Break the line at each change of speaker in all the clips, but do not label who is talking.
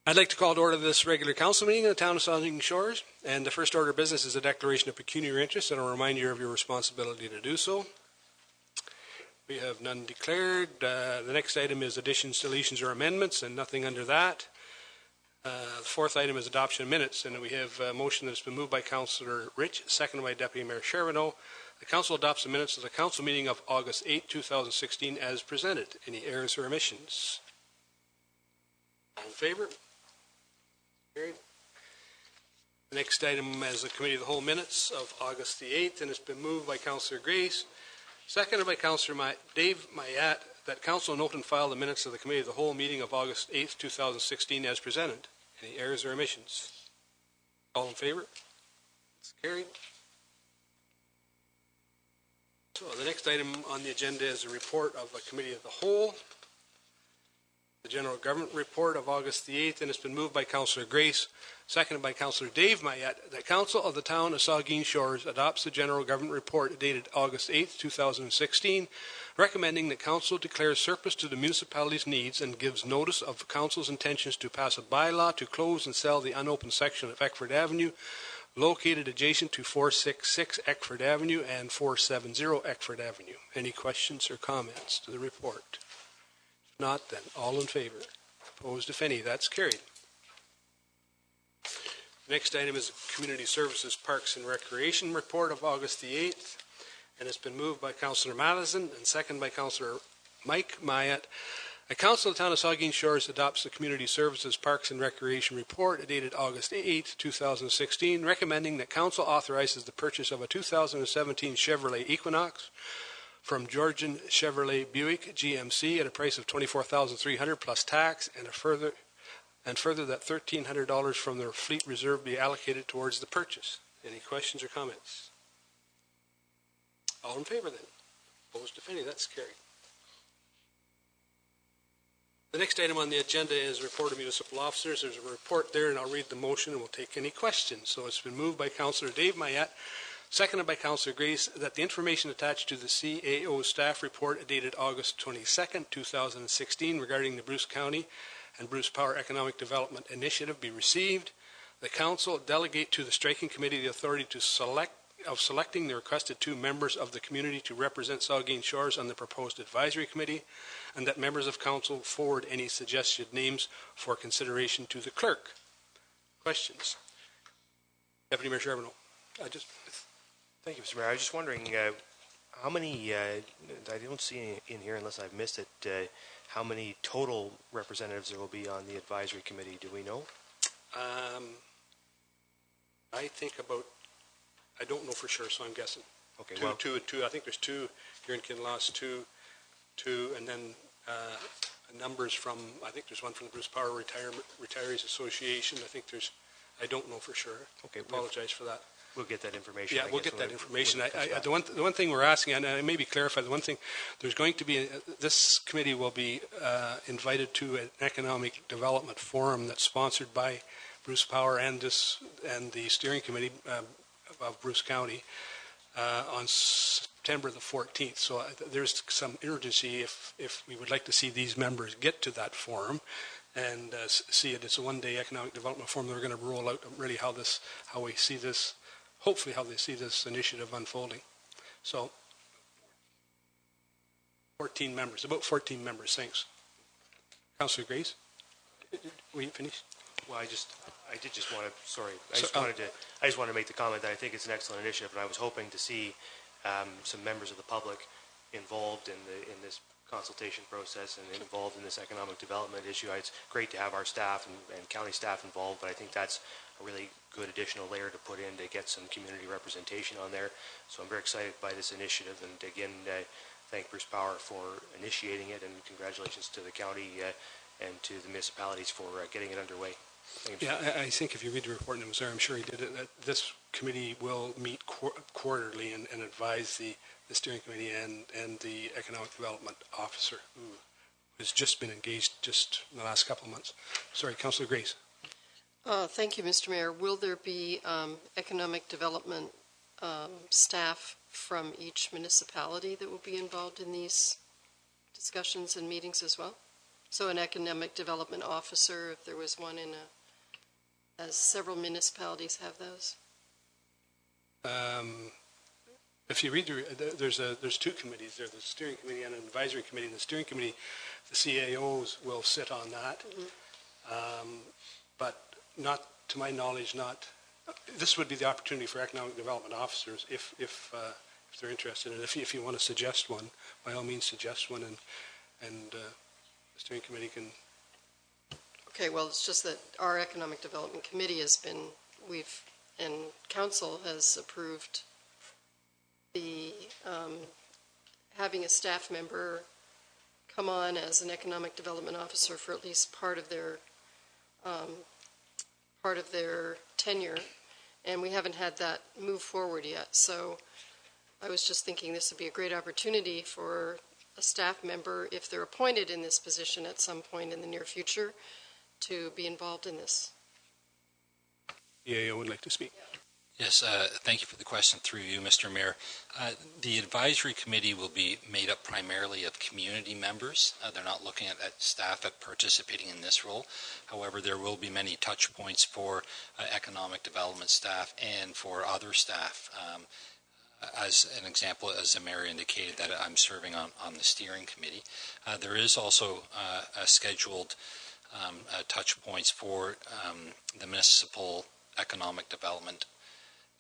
I'd like to call to order this regular council meeting in the town of Saugeen Shores. And the first order of business is a declaration of pecuniary interest, and I'll remind you of your responsibility to do so. We have none declared. The next item is additions, deletions, or amendments, and nothing under that. The fourth item is adoption of minutes, and we have a motion that's been moved by Councillor Rich, seconded by Deputy Mayor Charbonneau. The council adopts the minutes of the council meeting of August 8, 2016 as presented. Any errors or omissions? All in favor? Carried. The next item is the Committee of the Whole minutes of August the 8th, and it's been moved by Councillor Grace, seconded by Councillor Dave Mayat, that council note and file the minutes of the Committee of the Whole meeting of August 8th, 2016 as presented. Any errors or omissions? All in favor? It's carried. So the next item on the agenda is a report of the Committee of the Whole. The General Government Report of August the 8th, and it's been moved by Councillor Grace, seconded by Councillor Dave Mayat, that Council of the Town of Saugeen Shores adopts the General Government Report dated August 8th, 2016, recommending that Council declares surplus to the municipality's needs and gives notice of Council's intentions to pass a bylaw to close and sell the unopened section of Eckford Avenue, located adjacent to 466 Eckford Avenue and 470 Eckford Avenue. Any questions or comments to the report? Not, then all in favor. Opposed, if any. That's carried. Next item is Community Services, Parks and Recreation Report of August the 8th, and it's been moved by Councillor Madison and seconded by Councillor Mike Mayat. The Council of the Town of Saugeen Shores adopts the Community Services, Parks and Recreation Report dated August 8, 2016, recommending that Council authorizes the purchase of a 2017 Chevrolet Equinox from Georgian Chevrolet Buick GMC at a price of $24,300 plus tax, and further that $1,300 from their fleet reserve be allocated towards the purchase. Any questions or comments? All in favor then? Opposed, if any. That's carried. The next item on the agenda is report of municipal officers. There's a report there, and I'll read the motion and we'll take any questions. So it's been moved by Councillor Dave Mayat, seconded by Councillor Grace, that the information attached to the CAO staff report dated August 22nd, 2016 regarding the Bruce County and Bruce Power Economic Development Initiative be received. The Council delegate to the Striking Committee the authority to selecting the requested 2 members of the community to represent Saugeen Shores on the proposed advisory committee, and that members of Council forward any suggested names for consideration to the clerk. Questions? Deputy Mayor Charbonneau.
Thank you, Mr. Mayor. I was just wondering how many, I don't see in here unless I've missed it, how many total representatives there will be on the advisory committee. Do we know?
I think about, I don't know for sure, so I'm guessing.
Okay,
two. I think there's 2 here in Kinloss, 2, and then numbers from, I think there's one from the Bruce Power Retirees Association. I don't know for sure. Okay, I apologize for that.
We'll get that information.
Yeah, we'll get that information. The one thing we're asking, and I maybe clarify, the one thing, there's going to be, this committee will be invited to an economic development forum that's sponsored by Bruce Power and the steering committee of Bruce County on September the 14th. So there's some urgency if we would like to see these members get to that forum and see it. It's a one-day economic development forum. They're going to roll out really how we see this, hopefully how they see this initiative unfolding. So 14 members, about 14 members. Thanks. Councillor Grace, were you finished?
Well, I just wanted to make the comment that I think it's an excellent initiative, and I was hoping to see some members of the public involved in this consultation process and involved in this economic development issue. It's great to have our staff and county staff involved, but I think that's a really good additional layer to put in to get some community representation on there. So I'm very excited by this initiative, and again, thank Bruce Power for initiating it, and congratulations to the county and to the municipalities for getting it underway.
Yeah, I think if you read the report, and it was there, I'm sure he did it, that this committee will meet quarterly and advise the steering committee and the economic development officer, who has just been engaged just in the last couple of months. Sorry, Councillor Grace.
Thank you, Mr. Mayor. Will there be economic development staff from each municipality that will be involved in these discussions and meetings as well? So an economic development officer, if there was one as several municipalities have those?
If you read, there's two committees. There's the steering committee and an advisory committee. The steering committee, the CAOs will sit on that. But not, to my knowledge, this would be the opportunity for economic development officers if they're interested. And if you want to suggest one, by all means suggest one, and the steering committee can.
Okay, well, it's just that our economic development committee and council has approved the having a staff member come on as an economic development officer for at least part of their tenure, and we haven't had that move forward yet. So I was just thinking this would be a great opportunity for a staff member, if they're appointed in this position at some point in the near future, to be involved in this.
CAO would like to speak.
Yes, thank you for the question through you, Mr. Mayor. The advisory committee will be made up primarily of community members. They're not looking at staff participating in this role. However, there will be many touch points for economic development staff and for other staff. As an example, as the mayor indicated, that I'm serving on the steering committee. There is also a scheduled touch points for the municipal economic development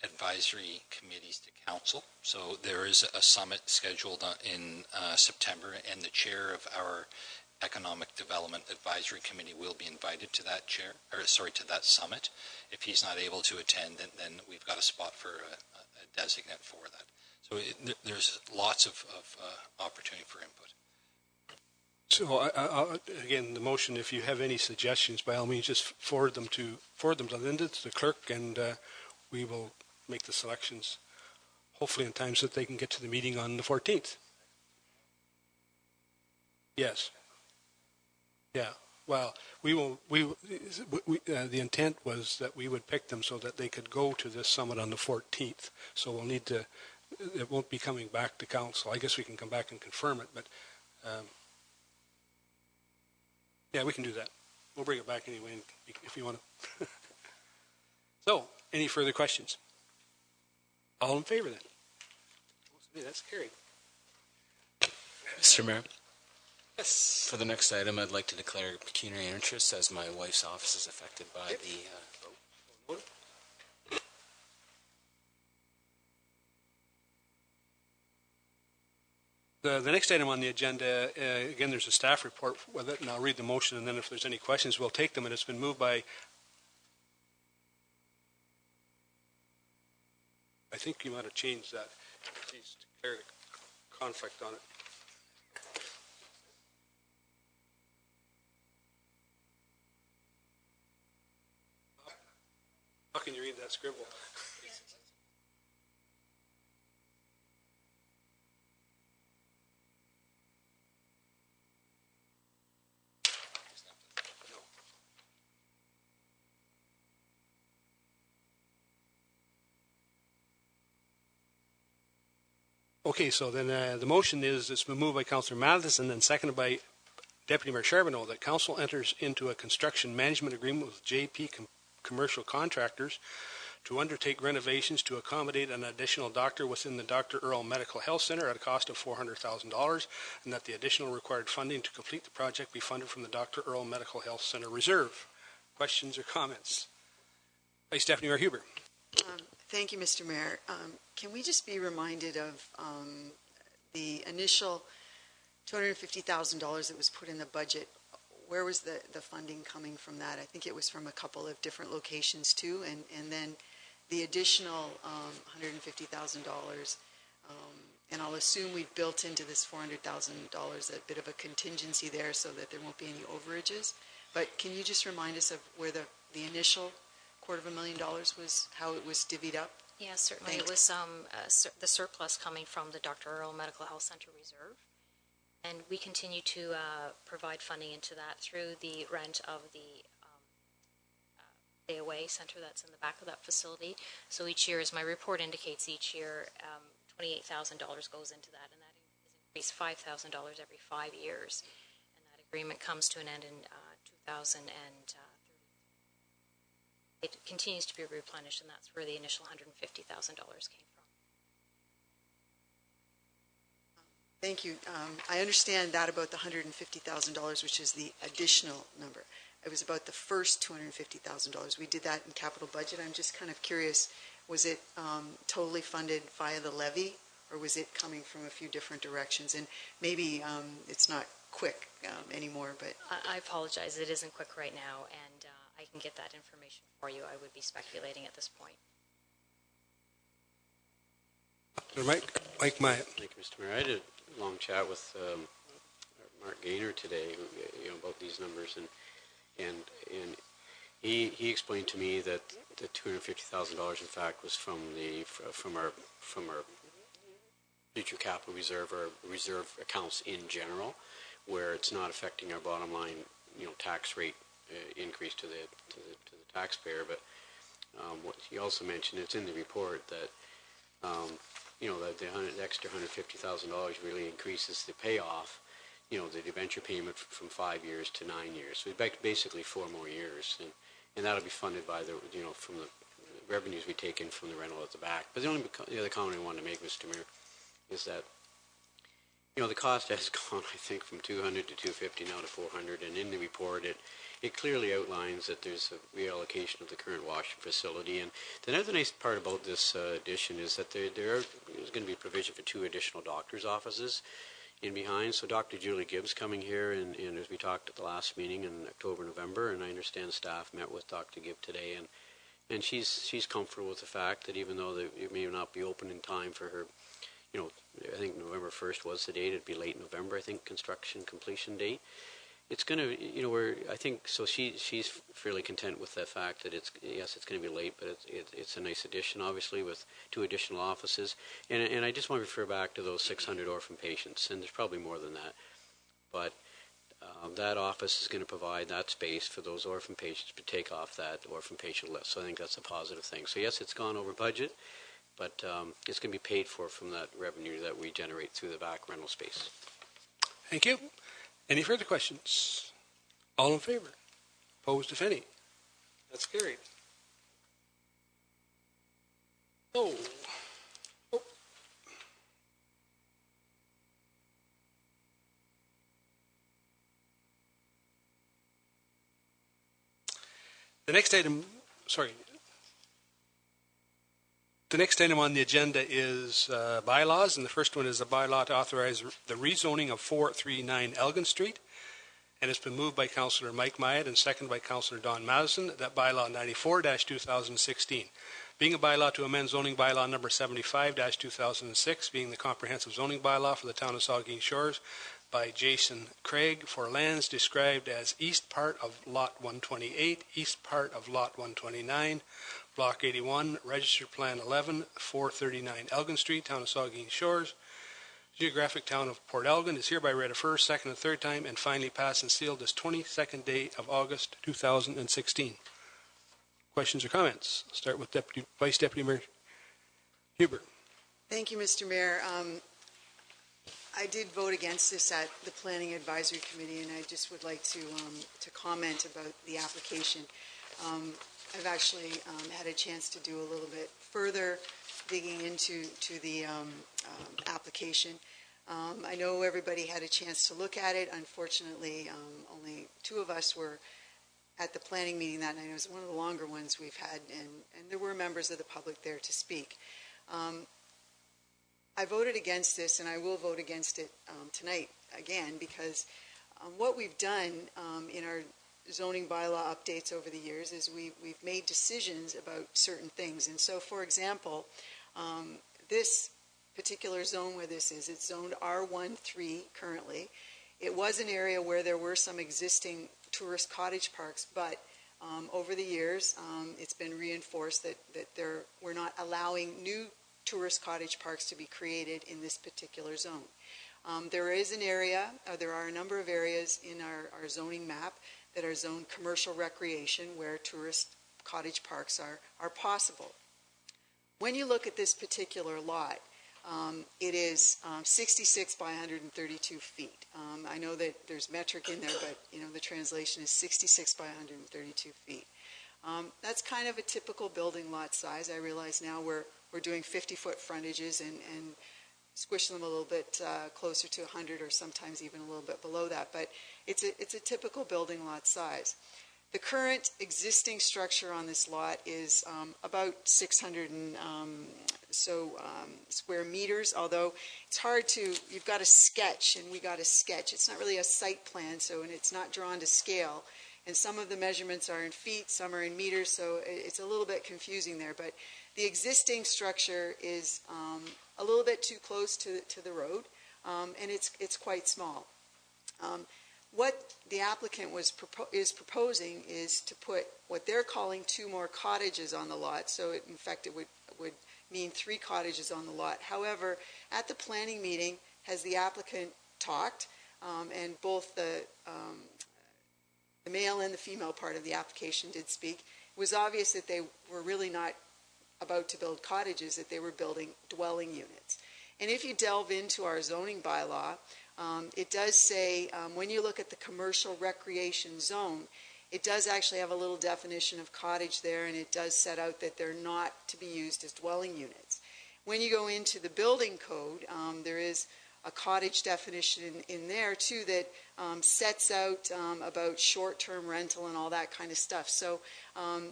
advisory committees to council. So there is a summit scheduled in September, and the chair of our economic development advisory committee will be invited to that to that summit. If he's not able to attend, then we've got a spot for a designate for that. So there's lots of opportunity for input.
So again, the motion, if you have any suggestions, by all means, just forward them to Linda, to the clerk, and we will make the selections, hopefully in time so that they can get to the meeting on the 14th. Yes. Yeah. Well, the intent was that we would pick them so that they could go to this summit on the 14th. So we'll need to, it won't be coming back to council. I guess we can come back and confirm it, but yeah, we can do that. We'll bring it back anyway if you want to. So, any further questions? All in favor then? That's carried.
Mr. Mayor,
Yes.
for the next item, I'd like to declare pecuniary interest as my wife's office is affected by the vote.
The next item on the agenda, again, there's a staff report with it, and I'll read the motion, and then if there's any questions, we'll take them. And it's been moved by, I think you might have changed that. Please declare a conflict on it. How can you read that scribble? Okay, so then the motion is, it's been moved by Councillor Matheson and seconded by Deputy Mayor Charbonneau, that council enters into a construction management agreement with JP Commercial Contractors to undertake renovations to accommodate an additional doctor within the Dr. Earl Medical Health Center at a cost of $400,000, and that the additional required funding to complete the project be funded from the Dr. Earl Medical Health Center Reserve. Questions or comments? Vice Deputy Mayor Huber.
Thank you, Mr. Mayor. Can we just be reminded of the initial $250,000 that was put in the budget? Where was the funding coming from that? I think it was from a couple of different locations too, and then the additional $150,000. And I'll assume we've built into this $400,000 a bit of a contingency there so that there won't be any overages. But can you just remind us of where the initial $250,000 was, how it was divvied up?
Yes, certainly. It was the surplus coming from the Dr. Earl Medical Health Center Reserve. And we continue to provide funding into that through the rent of the stay-away center that's in the back of that facility. So each year, as my report indicates, each year $28,000 goes into that, and that is increased $5,000 every 5 years. And that agreement comes to an end in 2030. It continues to be replenished, and that's where the initial $150,000 came from.
Thank you. I understand that about the $150,000, which is the additional number. It was about the first $250,000. We did that in capital budget. I'm just kind of curious, was it totally funded via the levy, or was it coming from a few different directions? And maybe it's not quick anymore, but...
I apologize. It isn't quick right now, and I can get that information for you. I would be speculating at this point.
Mike Myatt.
Thank you, Mr. Mayor. I had a long chat with Mark Gaynor today, about these numbers, and he explained to me that the $250,000, in fact, was from our future capital reserve or reserve accounts in general, where it's not affecting our bottom line, tax rate increase to the taxpayer. But what he also mentioned, it's in the report that the extra $150,000 really increases the payoff, the debenture payment from 5 years to 9 years. So basically 4 more years, and that'll be funded by from the revenues we take in from the rental at the back. But the other comment I wanted to make, Mr. Mayor, is that the cost has gone, I think, from 200 to 250 now to 400, and in the report it clearly outlines that there's a reallocation of the current washing facility. And the other nice part about this addition is that there's going to be provision for 2 additional doctors' offices in behind. So Dr. Julie Gibbs coming here, and as we talked at the last meeting in October, November, and I understand staff met with Dr. Gibb today, and she's comfortable with the fact that even though it may not be open in time for her, I think November 1st was the date. It'd be late November, I think, construction completion date. It's going to, I think, so she's fairly content with the fact that it's going to be late, but it's a nice addition, obviously, with 2 additional offices. And I just want to refer back to those 600 orphan patients, and there's probably more than that. But that office is going to provide that space for those orphan patients to take off that orphan patient list. So I think that's a positive thing. So yes, it's gone over budget, but it's going to be paid for from that revenue that we generate through the back rental space.
Thank you. Any further questions? All in favor? Opposed, if any? That's carried. Oh. The next item on the agenda is bylaws, and the first one is a bylaw to authorize the rezoning of 439 Elgin Street, and it's been moved by Councillor Mike Myatt and seconded by Councillor Don Madison, that bylaw 94-2016, being a bylaw to amend zoning bylaw number 75-2006, being the comprehensive zoning bylaw for the town of Saugeen Shores, by Jason Craig for lands described as east part of Lot 128, east part of Lot 129, Block 81, Registered Plan 11, 439 Elgin Street, Town of Saugeen Shores, geographic town of Port Elgin, is hereby read a first, second, and third time, and finally passed and sealed this 22nd day of August 2016. Questions or comments? I'll start with Vice Deputy Mayor Huber.
Thank you, Mr. Mayor. I did vote against this at the Planning Advisory Committee, and I just would like to comment about the application. I've actually had a chance to do a little bit further digging into the application. I know everybody had a chance to look at it. Unfortunately, only 2 of us were at the planning meeting that night. It was one of the longer ones we've had, and there were members of the public there to speak. I voted against this, and I will vote against it tonight again, because what we've done in our zoning bylaw updates over the years is we've made decisions about certain things. And so, for example, this particular zone where this is, it's zoned R13 currently. It was an area where there were some existing tourist cottage parks, but over the years it's been reinforced that we're not allowing new tourist cottage parks to be created in this particular zone. There is an area, there are a number of areas in our zoning map that are zoned commercial recreation where tourist cottage parks are possible. When you look at this particular lot, It is 66 by 132 feet. I know that there's metric in there, but the translation is 66 by 132 feet. That's kind of a typical building lot size. I realize now we're doing 50-foot frontages and squishing them a little bit closer to 100 or sometimes even a little bit below that, but it's a typical building lot size. The current existing structure on this lot is about 600 and square meters, although it's hard to, you've got a sketch, and we got a sketch. It's not really a site plan, and it's not drawn to scale. And some of the measurements are in feet, some are in meters, so it's a little bit confusing there. But the existing structure is a little bit too close to the road, and it's quite small. What the applicant is proposing is to put what they're calling 2 more cottages on the lot. So in fact, it would mean 3 cottages on the lot. However, at the planning meeting, has the applicant talked, and both the male and the female part of the application did speak. It was obvious that they were really not about to build cottages, that they were building dwelling units. And if you delve into our zoning bylaw, it does say, when you look at the commercial recreation zone, it does actually have a little definition of cottage there, and it does set out that they're not to be used as dwelling units. When you go into the building code, there is a cottage definition in there too that sets out about short-term rental and all that kind of stuff. So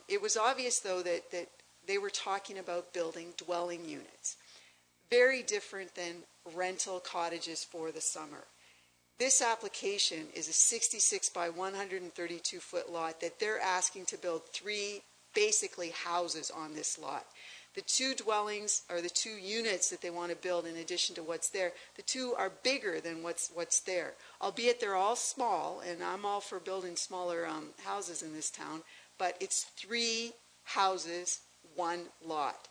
it was obvious though that they were talking about building dwelling units. Very different than rental cottages for the summer. This application is a 66 by 132 foot lot that they're asking to build 3 basically houses on this lot. The 2 dwellings, or the 2 units that they want to build in addition to what's there, the 2 are bigger than what's there. Albeit they're all small, and I'm all for building smaller houses in this town, but it's 3 houses, 1 lot.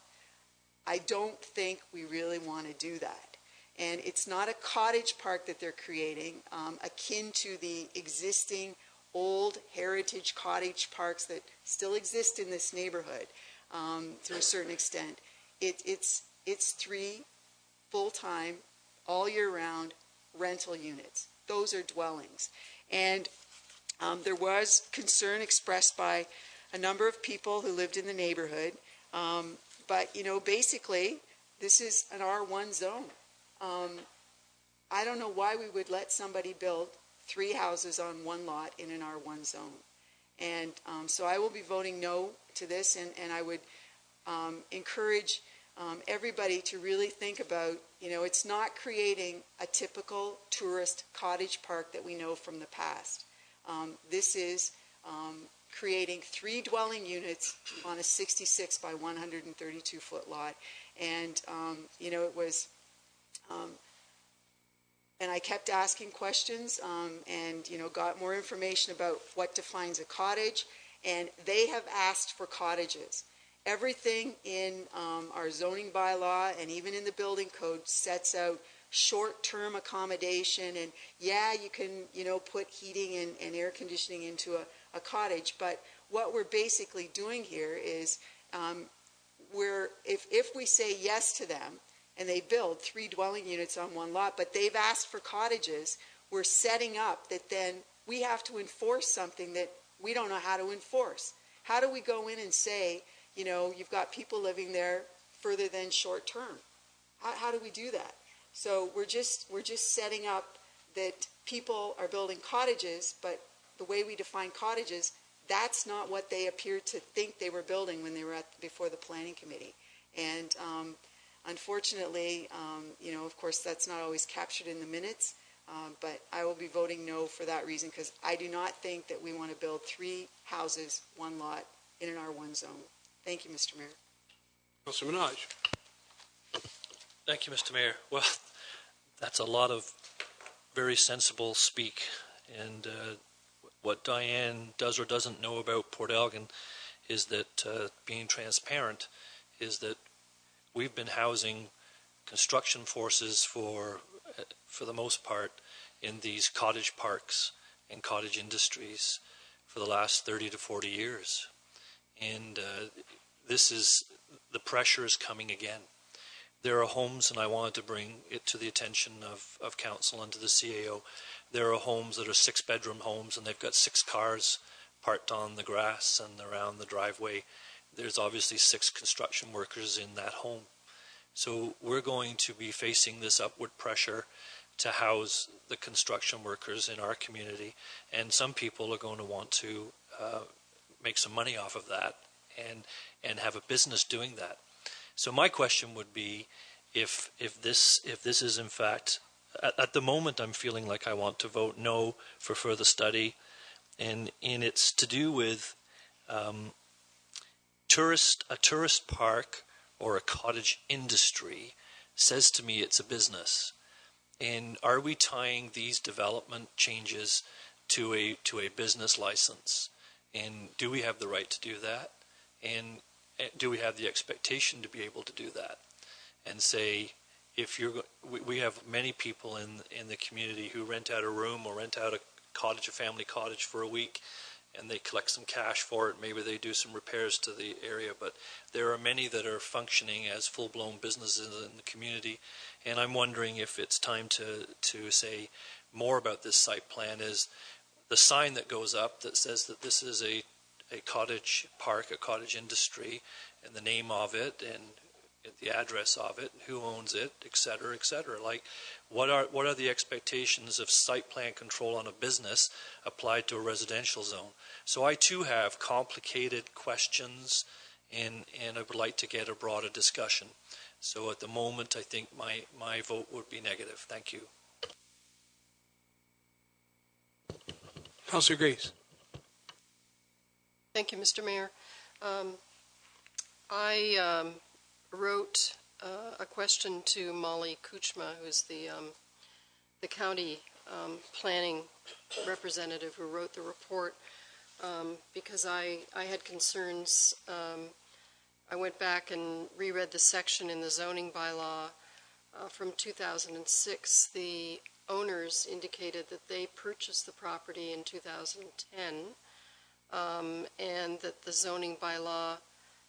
I don't think we really want to do that. And it's not a cottage park that they're creating, akin to the existing old heritage cottage parks that still exist in this neighborhood. To a certain extent, it's 3 full-time, all year round rental units. Those are dwellings. And there was concern expressed by a number of people who lived in the neighborhood. But, basically, this is an R1 zone. I don't know why we would let somebody build 3 houses on 1 lot in an R1 zone. And so I will be voting no to this, and I would encourage everybody to really think about, it's not creating a typical tourist cottage park that we know from the past. This is creating 3 dwelling units on a 66 by 132 foot lot. And, it was, and I kept asking questions and, got more information about what defines a cottage. And they have asked for cottages. Everything in our zoning bylaw and even in the building code sets out short-term accommodation. And yeah, you can, put heating and air conditioning into a cottage. But what we're basically doing here is if we say yes to them and they build 3 dwelling units on 1 lot, but they've asked for cottages, we're setting up that then we have to enforce something that we don't know how to enforce. How do we go in and say, you've got people living there further than short term? How do we do that? So we're just setting up that people are building cottages, but the way we define cottages, that's not what they appeared to think they were building when they were before the planning committee. And unfortunately, of course, that's not always captured in the minutes. But I will be voting no for that reason, because I do not think that we want to build 3 houses, 1 lot in an R1 zone. Thank you, Mr. Mayor.
Councilor Minaj.
Thank you, Mr. Mayor. Well, that's a lot of very sensible speak. And what Diane does or doesn't know about Port Elgin is that being transparent is that we've been housing construction forces for the most part in these cottage parks and cottage industries for the last 30 to 40 years. And the pressure is coming again. there are homes, and I wanted to bring it to the attention of council and to the CAO. There are homes that are 6-bedroom homes, and they've got 6 cars parked on the grass and around the driveway. There's obviously 6 construction workers in that home. So we're going to be facing this upward pressure to house the construction workers in our community, and some people are going to want to make some money off of that and have a business doing that. So my question would be, if this is in fact, at the moment I'm feeling like I want to vote no for further study, and it's to do with a tourist park or a cottage industry says to me it's a business. And are we tying these development changes to a business license? And do we have the right to do that? And do we have the expectation to be able to do that? And say, if you're, we have many people in the community who rent out a room or rent out a cottage, a family cottage for a week, and they collect some cash for it. Maybe they do some repairs to the area, but there are many that are functioning as full-blown businesses in the community. And I'm wondering if it's time to say more about this site plan. Is the sign that goes up that says that this is a cottage park, a cottage industry, and the name of it, and the address of it, who owns it, et cetera, et cetera. Like, what are the expectations of site plan control on a business applied to a residential zone? So I too have complicated questions, and I would like to get a broader discussion. So at the moment, I think my vote would be negative. Thank you.
Councillor Grace.
Thank you, Mr. Mayor. I wrote a question to Molly Kuchma, who's the county planning representative who wrote the report, because I had concerns. I went back and reread the section in the zoning bylaw from 2006. The owners indicated that they purchased the property in 2010, and that the zoning bylaw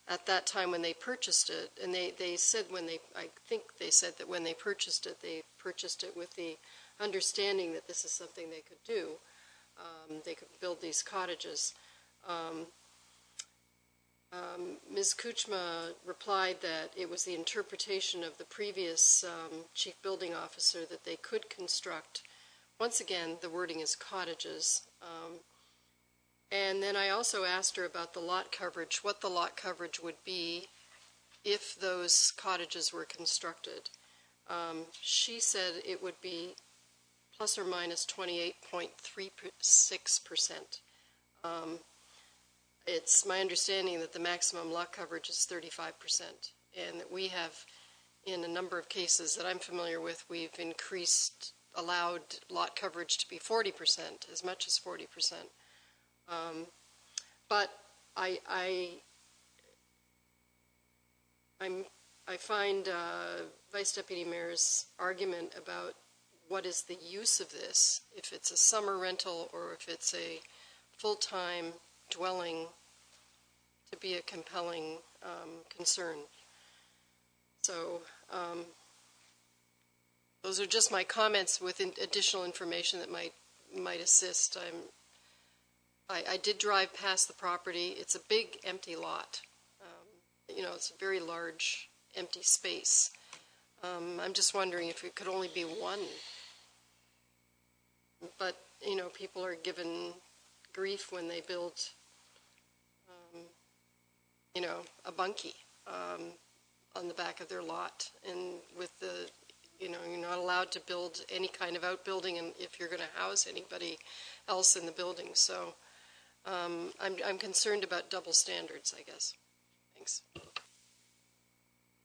at that time when they purchased it, and they said I think they said that when they purchased it with the understanding that this is something they could do. They could build these cottages. Ms. Kuchma replied that it was the interpretation of the previous chief building officer that they could construct. Once again, the wording is cottages. And then I also asked her about the lot coverage, what the lot coverage would be if those cottages were constructed. She said it would be plus or minus 28.36%. It's my understanding that the maximum lot coverage is 35%, and that we have, in a number of cases that I'm familiar with, we've allowed lot coverage to be 40%, as much as 40%. But I find Vice Deputy Mayor's argument about what is the use of this, if it's a summer rental or if it's a full-time dwelling, to be a compelling concern. So those are just my comments with additional information that might assist. I did drive past the property. It's a big empty lot. It's a very large empty space. I'm just wondering if it could only be one. But, people are given grief when they build, a bunkie on the back of their lot. And with you're not allowed to build any kind of outbuilding if you're going to house anybody else in the building. So I'm concerned about double standards, I guess. Thanks.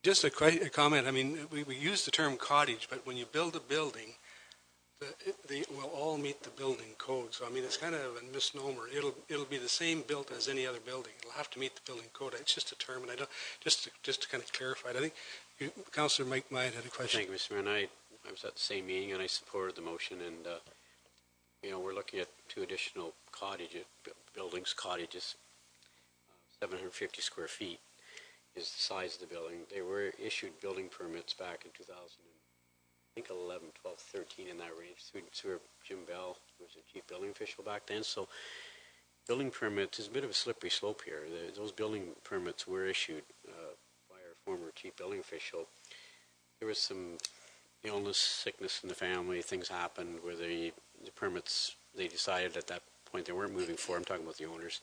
Just a comment. I mean, we use the term cottage, but when you build a building, they will all meet the building code. So I mean, it's kind of a misnomer. It'll be the same built as any other building. It'll have to meet the building code. It's just a term, and I don't just to kind of clarify it. I think Councillor Mike Myatt had a question.
Thank you, Mr. Mayor. And I was at the same meeting, and I supported the motion. And we're looking at 2 additional cottages, 750 square feet. is the size of the building. They were issued building permits back in 2011, 12, 13 in that range. Through Jim Bell, who was the chief building official back then. So building permits is a bit of a slippery slope here. Those building permits were issued by our former chief building official. There was some illness, sickness in the family, things happened where the permits, they decided at that point they weren't moving forward. I'm talking about the owners.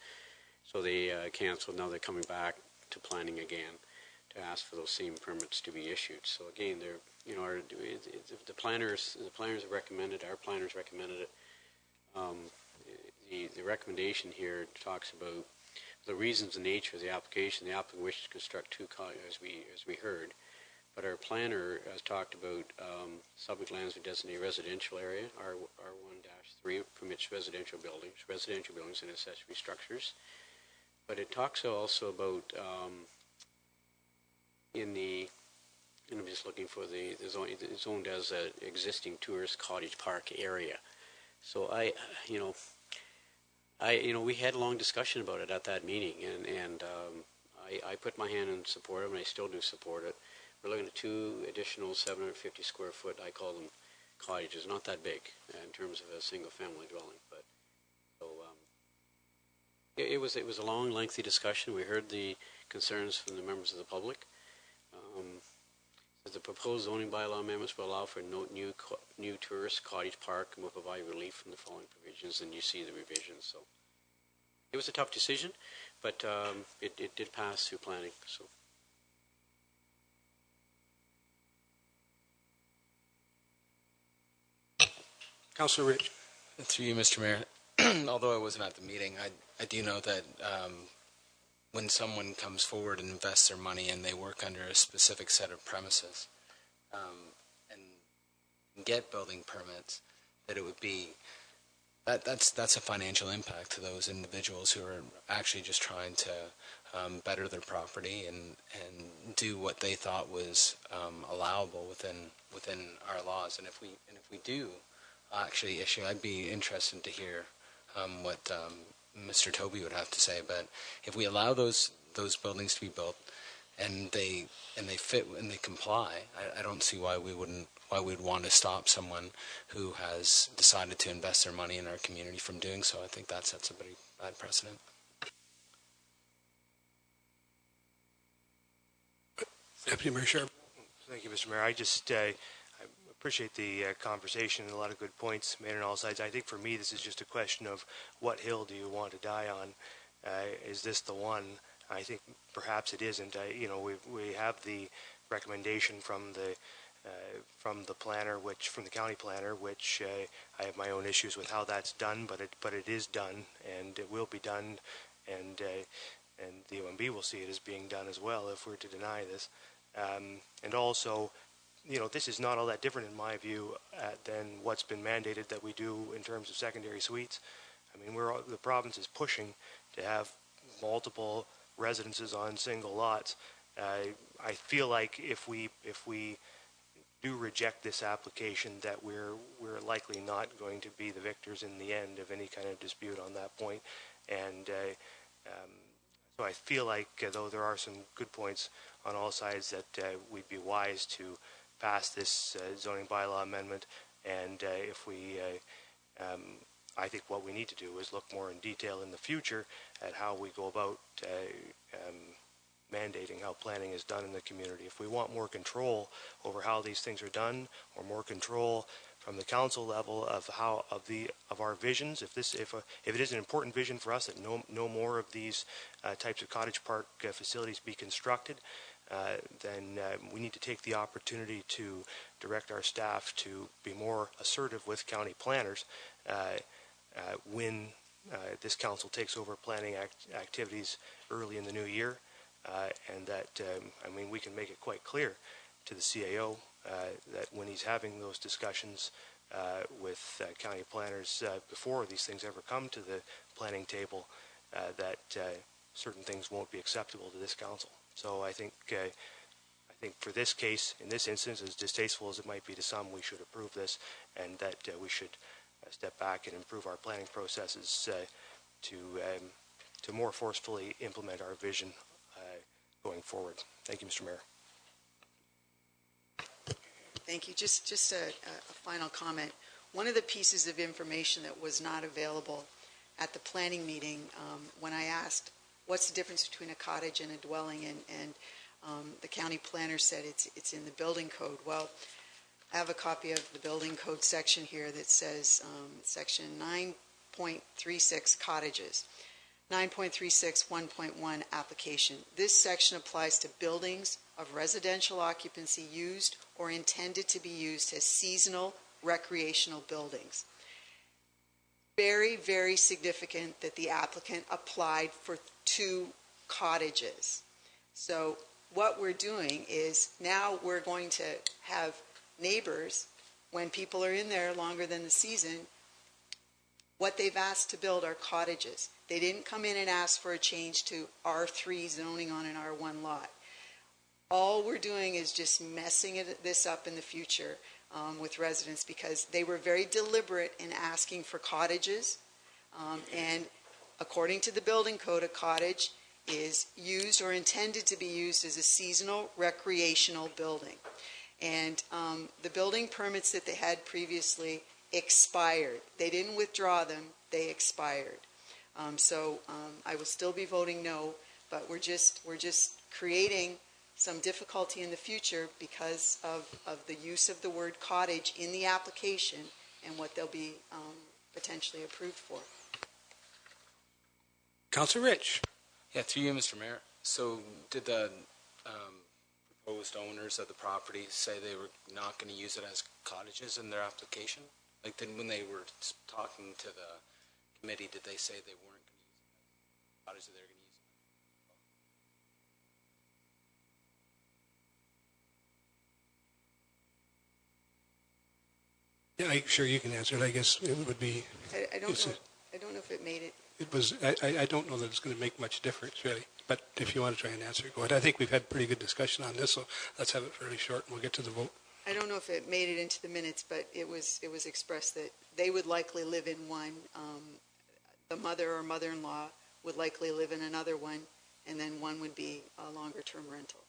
So they canceled. Now they're coming back to planning again to ask for those same permits to be issued. So again, they're, you know, the planners have recommended, our planners recommended it. The recommendation here talks about the reasons and nature of the application. The applicant wishes to construct two cottages, as we heard. But our planner has talked about subject lands with designated residential area. R1-3 permits residential buildings and accessory structures. But it talks also about and I'm just looking for the zone. It's zoned as an existing tourist cottage park area. So we had a long discussion about it at that meeting, and I put my hand in support of it, and I still do support it. We're looking at two additional 750 square foot, I call them cottages, not that big in terms of a single family dwelling, but so it was a long, lengthy discussion. We heard the concerns from the members of the public. The proposed zoning bylaw amendments will allow for no new tourist cottage park and will provide relief from the following provisions, and you see the revisions. So it was a tough decision, but it did pass through planning. So.
Councillor Rich.
Through you, Mr. Mayor, although I wasn't at the meeting, I do know that when someone comes forward and invests their money and they work under a specific set of premises and get building permits, that it would be that's a financial impact to those individuals who are actually just trying to better their property and do what they thought was allowable within our laws. And if we do actually issue, I'd be interested to hear what Mr. Toby would have to say. But if we allow those buildings to be built and they fit and they comply, I don't see why we'd want to stop someone who has decided to invest their money in our community from doing so. I think that sets a pretty bad precedent.
Deputy Mayor Sharp.
Thank you, Mr. Mayor. I just I appreciate the conversation and a lot of good points made on all sides. I think for me this is just a question of what hill do you want to die on? Is this the one? I think perhaps it isn't. We have the recommendation from the planner, from the county planner, which I have my own issues with how that's done, but it is done and it will be done, and the OMB will see it as being done as well if we're to deny this. And also, this is not all that different in my view than what's been mandated that we do in terms of secondary suites. I mean, the province is pushing to have multiple residences on single lots. I feel like if we do reject this application, that we're likely not going to be the victors in the end of any kind of dispute on that point. And so I feel like, though there are some good points on all sides, that we'd be wise to pass this zoning bylaw amendment. And I think what we need to do is look more in detail in the future at how we go about mandating how planning is done in the community. If we want more control over how these things are done, or more control from the council level of our visions, if it is an important vision for us that no more of these types of cottage park facilities be constructed, then we need to take the opportunity to direct our staff to be more assertive with county planners when this council takes over planning activities early in the new year, and that we can make it quite clear to the CAO that when he's having those discussions with county planners before these things ever come to the planning table, that certain things won't be acceptable to this council. So I think for this case, in this instance, as distasteful as it might be to some, we should approve this, and that we should step back and improve our planning processes to more forcefully implement our vision going forward. Thank you, Mr. Mayor.
Thank you. Just a final comment. One of the pieces of information that was not available at the planning meeting, when I asked what's the difference between a cottage and a dwelling, and the county planner said it's in the building code. Well, I have a copy of the building code section here that says section 9.36 cottages. 9.36 1.1 application. This section applies to buildings of residential occupancy used or intended to be used as seasonal recreational buildings. Very, very significant that the applicant applied for 2 cottages. So what we're doing is now we're going to have neighbors, when people are in there longer than the season, what they've asked to build are cottages. They didn't come in and ask for a change to R3 zoning on an R1 lot. All we're doing is just messing this up in the future with residents, because they were very deliberate in asking for cottages. And according to the building code, a cottage is used or intended to be used as a seasonal recreational building. And the building permits that they had previously expired. They didn't withdraw them, they expired. So I will still be voting no, but we're just creating some difficulty in the future because of the use of the word cottage in the application and what they'll be potentially approved for.
Councillor Rich.
Yeah, through you, Mr. Mayor. So did the proposed owners of the property say they were not going to use it as cottages in their application? Like, when they were talking to the committee, did they say they weren't going to use it as cottages, they were going to use it?
Yeah, I'm sure you can answer it. I guess it would be.
I don't know if it made it.
It was. I don't know that it's going to make much difference, really. But if you want to try and answer it, go ahead. I think we've had pretty good discussion on this, so let's have it fairly short, and we'll get to the vote.
I don't know if it made it into the minutes, but it was expressed that they would likely live in one. The mother or mother-in-law would likely live in another one, and then one would be a longer-term rental.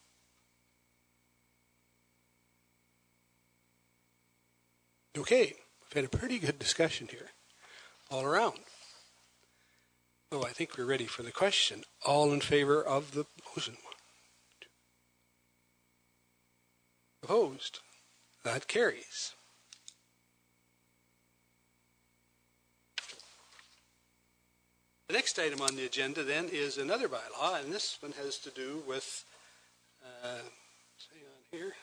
Okay, we've had a pretty good discussion here, all around. So I think we're ready for the question. All in favor of the motion? 1, 2. Opposed? That carries. The next item on the agenda then is another bylaw, and this one has to do with, hang on here,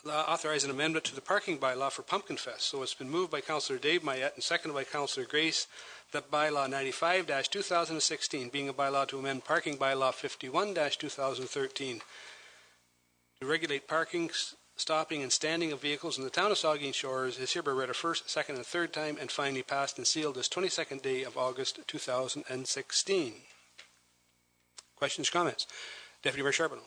authorize an amendment to the parking bylaw for Pumpkin Fest. So it's been moved by Councillor Dave Mayette and seconded by Councillor Grace that bylaw 95-2016, being a bylaw to amend parking bylaw 51-2013 to regulate parking, stopping, and standing of vehicles in the town of Saugeen Shores, is hereby read a first, second, and third time, and finally passed and sealed this 22nd day of August 2016. Questions, comments? Deputy Mayor Charbonneau.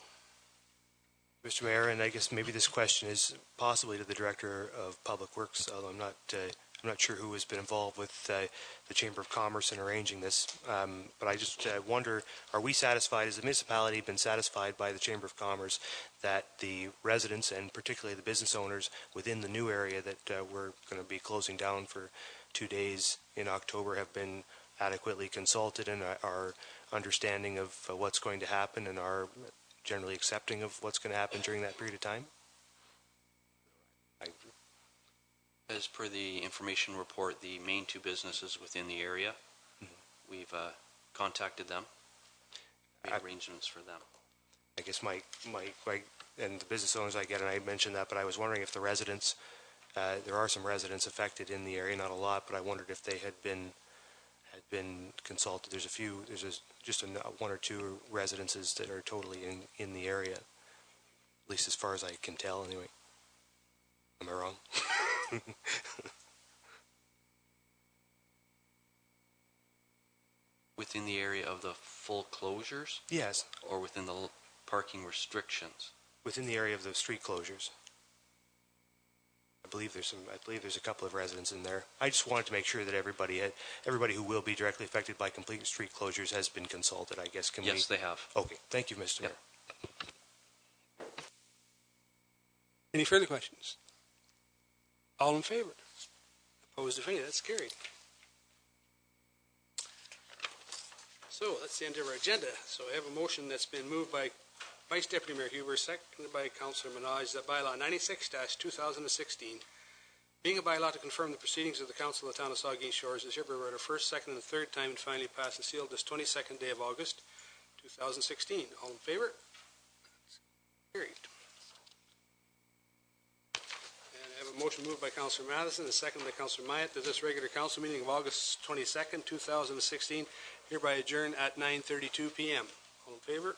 Mr. Mayor, and I guess maybe this question is possibly to the Director of Public Works, although I'm not sure who has been involved with the Chamber of Commerce in arranging this. But I just wonder, are we satisfied, has the municipality been satisfied by the Chamber of Commerce that the residents and particularly the business owners within the new area that we're going to be closing down for 2 days in October have been adequately consulted and are understanding of what's going to happen and are generally accepting of what's going to happen during that period of time?
As per the information report, the main 2 businesses within the area, we've contacted them, made arrangements for them.
I guess my and the business owners I get, and I mentioned that, but I was wondering if the residents, there are some residents affected in the area, not a lot, but I wondered if they had been consulted. There's just 1 or 2 residences that are totally in the area, at least as far as I can tell anyway. Am I wrong?
Within the area of the full closures?
Yes.
Or within the parking restrictions?
Within the area of the street closures. I believe there's a couple of residents in there. I just wanted to make sure that everybody who will be directly affected by complete street closures has been consulted, I guess.
Yes, they have.
Okay, thank you, Mr.
Yep.
Mayor.
Any further questions? All in favor? Opposed, if any, that's carried. So that's the end of our agenda. So I have a motion that's been moved by Vice Deputy Mayor Huber, seconded by Councillor Minaj, that bylaw 96-2016, being a bylaw to confirm the proceedings of the Council of the Town of Saugeen Shores, is hereby read a first, second, and third time and finally passed and sealed this 22nd day of August, 2016. All in favor? Carried. And I have a motion moved by Councillor Matheson and seconded by Councillor Myatt that this regular council meeting of August 22nd, 2016, hereby adjourn at 9:32 p.m. All in favor?